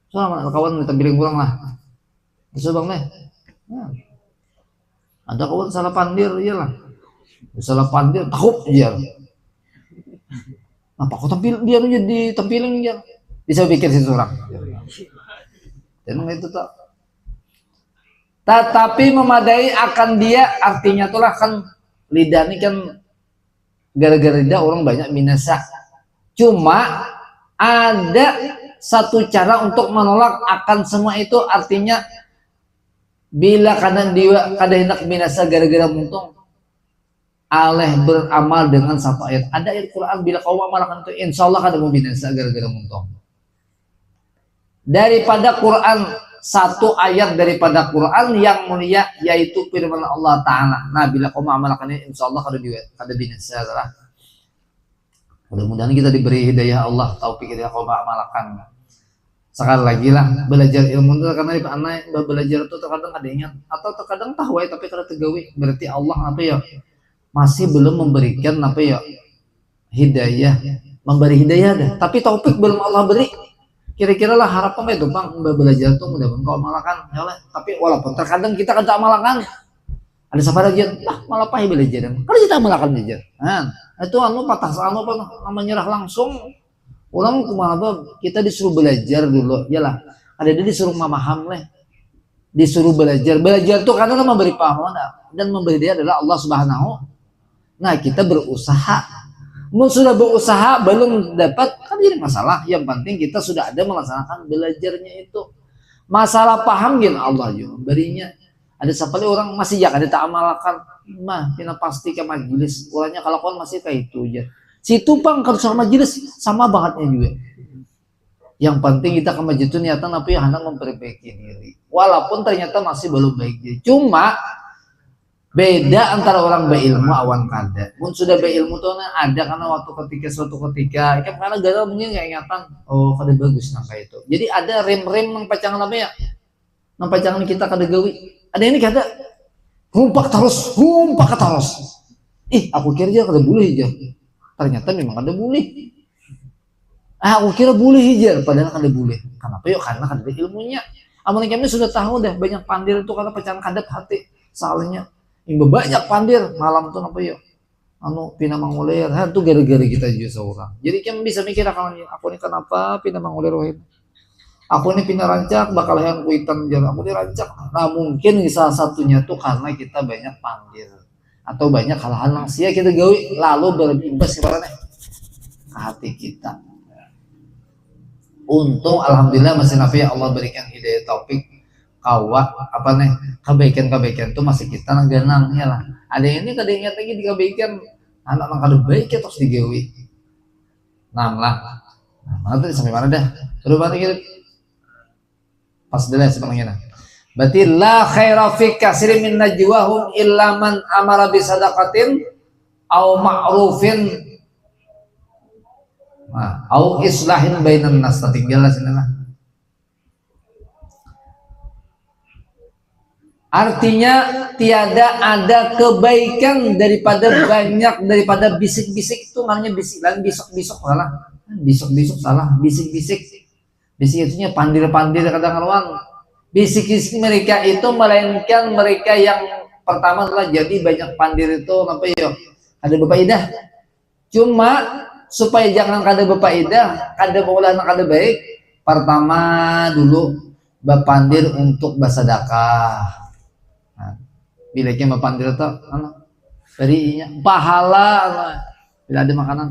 soalnya kawan tampilin kurang lah bisa bang nih nah, ada kawan salah pandir iyalah salah pandir takut dia apa kok tampil dia jadi tampilin dia bisa pikir situ orang dan itu tak tetapi memadai akan dia artinya itulah kan lidah ini kan gara-gara lidah orang banyak binasa cuma ada satu cara untuk menolak akan semua itu artinya bila kadang dia kadang hendak binasa gara-gara muntung aleh beramal dengan satu ayat ada ayat Quran bila kau amalkan itu insya Allah kadang mau binasa gara-gara muntung daripada Quran satu ayat daripada Quran yang mulia yaitu firman Allah Ta'ala nah bila kau mengamalkan ini insya Allah kada binasa lah mudah-mudahan kita diberi hidayah Allah taufik hidayah kau mengamalkan sekali lagi lah belajar ilmu itu karena anak belajar itu terkadang ada ingat atau terkadang tahu ya tapi kada tegawi berarti Allah apa ya masih belum memberikan apa ya hidayah memberi hidayah dah tapi taufik belum Allah beri kira-kira lah harapan itu bang belajar tuh mudah-mudahan kau amalkan ya lah tapi walaupun terkadang kita kada amalkan ada siapa lagi malah pahit belajar kalau kita amalkan belajar nah itu patah apa namanya langsung orang kemana kita disuruh belajar dulu yalah ada dia disuruh memaham lah disuruh belajar tuh karena memberi paham dan memberi dia adalah Allah Subhanahu nah kita berusaha sudah berusaha belum dapat kan jadi masalah yang penting kita sudah ada melaksanakan belajarnya itu masalah paham gini Allah juga berinya ada siapa orang masih ya ada tak amalkan mah kita pasti ke majelis orangnya kalau kau masih kayak itu aja situ bang kalau sama majelis sama bangetnya juga yang penting kita ke majelis itu niatan apa yang hendak memperbaiki diri walaupun ternyata masih belum baik jadi cuma beda antara orang berilmu awan kada pun sudah berilmu tuh ada karena waktu suatu ketika kan karena gagal punya nggak ingatan oh kada bagus nangka itu jadi ada rem pacangan apa ya pacangan kita kada gawi ada ini kada humpak terus aku kira dia kada boleh aja ternyata memang kada boleh aku kira boleh aja padahal kada boleh kenapa yuk karena kada ada ilmunya amun kami sudah tahu dah banyak pandir itu karena pacangan kadat hati soalnya banyak pandir malam tuh apa ya pina mangulir itu gara-gara kita juga seorang jadi kan bisa mikir aku ini kenapa pina mangulir wahid aku ini pina rancak bakal yang kuitan jalan aku ini rancak nah mungkin salah satunya tuh karena kita banyak pandir atau banyak hal-hal yang sia kita gawi lalu berimbas kepada ke hati kita untung alhamdulillah masih nafi Allah berikan hidayah taufik kawa apa nih kebaikan itu masih kita nangganang ya lah ada ini kada ingat lagi di kebaikan anak kada baik ya terus digawi nah mana tuh sampai mana dah terus mana gitu pas dulu sebenarnya berarti la khaira fi katsirin min najwahum illa man amara bi sadaqatin au ma'rufin au islahin bainan nas tinggal sini lah. Artinya tiada ada kebaikan daripada bisik-bisik itu namanya bisik lain bisik salah bisik itunya pandir kadang ruang bisik mereka itu melainkan mereka yang pertama adalah jadi banyak pandir itu apa ya ada berfaedah cuma supaya jangan kada berfaedah kada maulah kada baik pertama dulu berpandir untuk bersedekah bila ikem bepandir tuh anu dari pahala bila ada makanan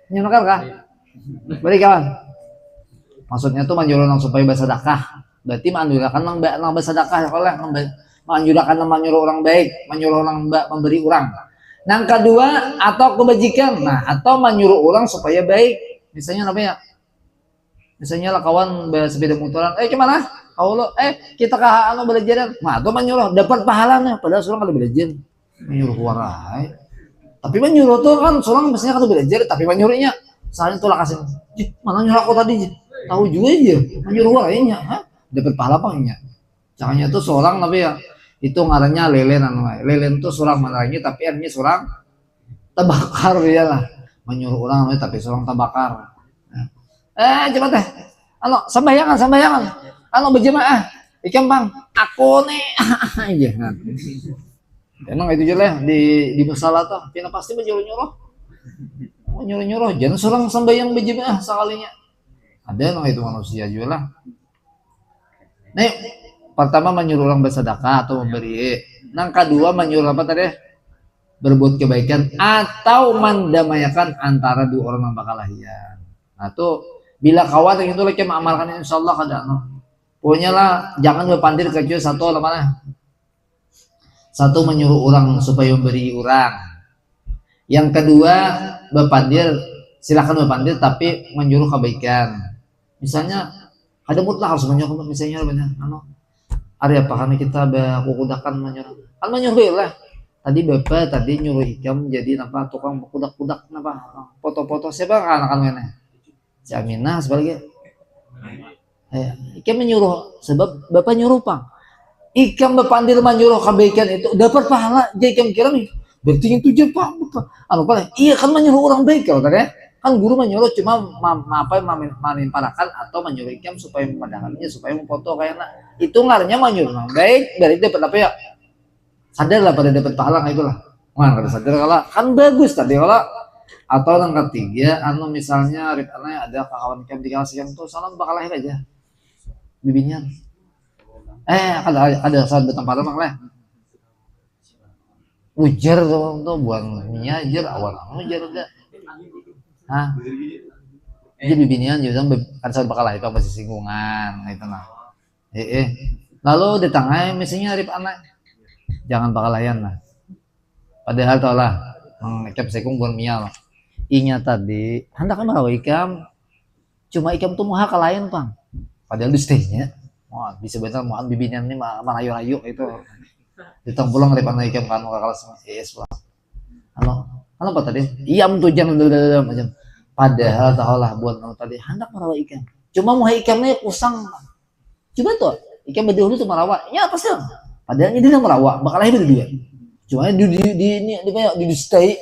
nyunakal kah beri kawan maksudnya tuh manjurkan orang supaya bersedekah berarti manjurkan nang bersedekah ya kalau manjurkan menyuruh orang baik menyuruh orang memberi orang. Yang kedua atau kebajikan, nah atau menyuruh orang supaya baik. Misalnya apa ya? Misalnya lah kawan bersepeda motoran, kemana? Allah, kita ke anu belajar, nah atau menyuruh dapat pahalanya, padahal seorang kalau belajar menyuruh warai. Tapi menyuruh tuh kan seorang mestinya kalau belajar, tapi menyuruhnya, soalnya tuh lah kasih, mana nyuruh aku tadi, tahu juga aja, menyuruh warainya, dapat pahala apa enggak? Jangannya tuh seorang tapi ya itu ngarannya lelen tuh seorang menerangi tapi artinya seorang terbakar dia lah menyuruh orang tapi seorang terbakar coba teh sambayangan berjemaah ikan bang aku nih aja emang itu aja lah di masalah tuh kita pasti menyuruh jangan seorang sambayang berjemaah sekalinya ada nang itu manusia juga lah nih pertama menyuruh orang bersedekah atau memberi. Yang kedua menyuruh apa tadi? Berbuat kebaikan atau mendamaikan antara dua orang yang bakal lahian. Nah tuh bila kawan itu lagi mengamalkan insya Allah kada pokoknya lah jangan berpandir kecuali satu lah mana? Satu menyuruh orang supaya memberi orang. Yang kedua berpandir silakan berpandir tapi menyuruh kebaikan. Misalnya ada mutlak harus menyuruh misalnya benar Arya apa karena kita kudakan menyuruh kan menyuruh lah tadi bapak tadi nyuruh ikam jadi apa tukang kudak apa foto-foto siapa anak-anak ini si Aminah sebagai ikam menyuruh sebab bapak nyuruh pang ikam berpandir menyuruh kebaikan itu dapat pahala jadi ikam kira nih berarti itu aja pak iya kan menyuruh orang baik kalau tadi kan guru menyuruh cuma menimparakan atau menyuruh ikam supaya memadakannya supaya memfoto kayaknya itu ngaruhnya menyuruh orang baik dari dapat apa ya sadar lah pada dapat pahala kayak itulah kada sadar kalau kan bagus tadi kalau atau yang ketiga misalnya ribanya ada kawan ikam di kelas yang tuh salam bakal lahir aja bibinya ada saat bertempat emang lah ujar tuh buang minyak ujar awal ujar udah jadi bibinian juga kan saat bakal lahir masih singgungan itu nah lalu di tengah misalnya rib anak jangan bakal layan lah padahal tau lah ikam sekung bukan mial inya tadi hendak kan bawa ikam cuma ikam tuh mau kalayan pang padahal di stay-nya bisa bener mau bibinian ini marayu-rayu itu ditang pulang rib anak ikam kan kakak kelas lah apa tadi iam tuh jangan macam padahal tau lah buat tadi hendak merawat ikan cuma mau ikannya kusang coba tuh ikan berdua tuh merawat ya apa sih padahal ini dia merawat bakal lahir dia cuma di stay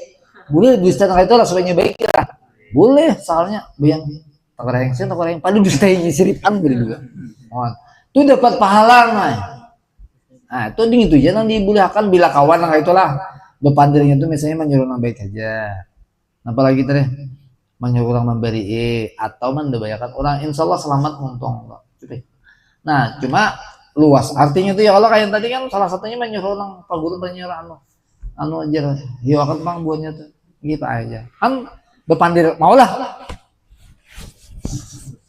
boleh di stay itu lah supaya baik lah boleh soalnya bayang tak ada yang pada di stay siripan berdua tuh dapat pahala nah itu gitu ya nanti dibolehkan bila kawan lah itulah berpandirnya itu misalnya menyuruh orang baik aja apalagi tadi menyuruh orang memberi atau mendebayakan orang insya Allah selamat untung nah cuma luas artinya itu ya kalau kayak tadi kan salah satunya menyuruh orang pak guru menyuruh aja ya akan bang buatnya tuh gitu aja kan berpandir maulah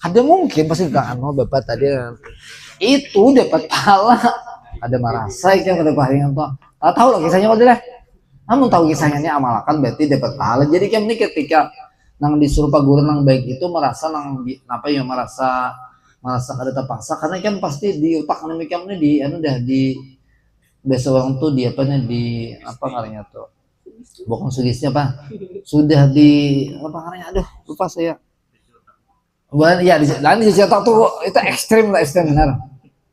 ada mungkin pasti tak bapak tadi itu dapat pahala ada merasa kan ada pahala tuh tahu lah kisahnya apa deh namun tahu kisahnya ini amalkan berarti dapat pahala jadi kan ini ketika nang disuruh pak guru nang baik itu merasa nang apa ya merasa ada terpaksa karena kan pasti di otak demikian ini di biasa orang tuh di apa nih di apa namanya tuh bukan sugisnya apa sudah di apa namanya aduh lupa saya ya di sisi otak tuh itu ekstrim benar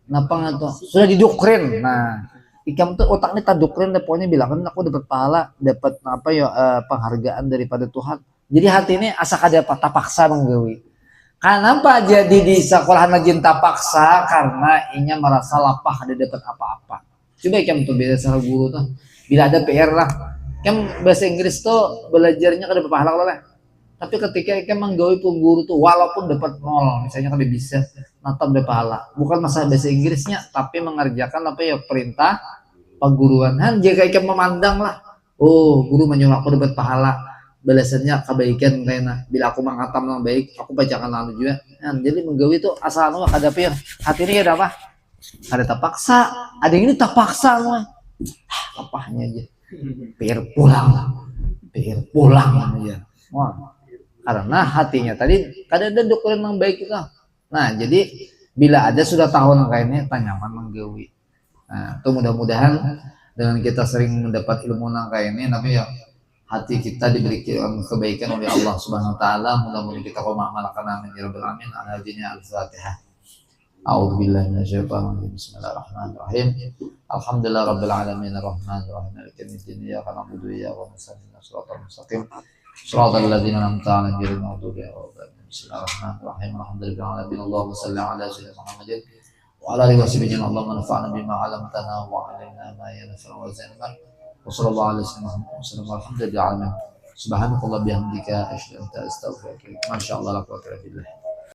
kenapa nggak tuh sudah didoktrin nah ikam tuh otaknya tadukrin pokoknya bilang kan aku dapat pahala dapat apa ya penghargaan daripada Tuhan jadi hati ini asa kada paksa menggawi kenapa jadi di sekolah najin paksa karena inya merasa lapah ada dapat apa-apa coba ikam tuh beda sama guru tuh bila ada PR lah kan bahasa Inggris tuh belajarnya kada pahala lah tapi ketika ikam menggawi pun guru tuh walaupun dapat 0 misalnya kada bisa natap dapat pahala bukan masalah bahasa Inggrisnya tapi mengerjakan apa ya perintah paguruan han jika ikan memandang lah, oh guru menyuruh aku dapat pahala balasannya kebaikan karena bila aku menghatam yang baik aku bacakan lalu juga han. Jadi menggawi itu asal nu kadapir hati ini ada apa, ada terpaksa, ada yang ini terpaksa mah apanya aja pikir pulang aja. Wah, karena hatinya tadi kada ada dokumen yang baik kita. Nah jadi bila ada sudah tahu nangkainnya tanyaman menggawi. Nah itu mudah-mudahan dengan kita sering mendapat ilmu nangkainnya, tapi ya hati kita diberikan kebaikan oleh Allah Subhanahu Wa Taala. Mudah-mudahan kita kau mengamalkan, amin ya rabbal alamin. Al-Fatihah. A'udzubillahi minasyaitonir rajim. Bismillahirrahmanirrahim. Alhamdulillah rabbil alamin arrahmanir rahim maliki yaumiddin iyyaka na'budu wa iyyaka nasta'in shiratal mustaqim shiratal ladzina an'amta 'alaihim ghairil maghdubi 'alaihim. Bismillahirrahmanirrahim. Alhamdulillah rabbil alamin. Allahumma shalli ala sayyidina Muhammadin wa ala alihi wa sahbihi. Allahumma anfa'na bima 'allamtana wa 'allimna ma yanfa'una wa zidna wa sallallahu alaihi wasallam. Alhamdulillah alamin. Subhanakallah bihamdika asyhadu an la ilaha illa anta astaghfiruka wa atubu ilaik. Masyaallah la quwwata illa billah.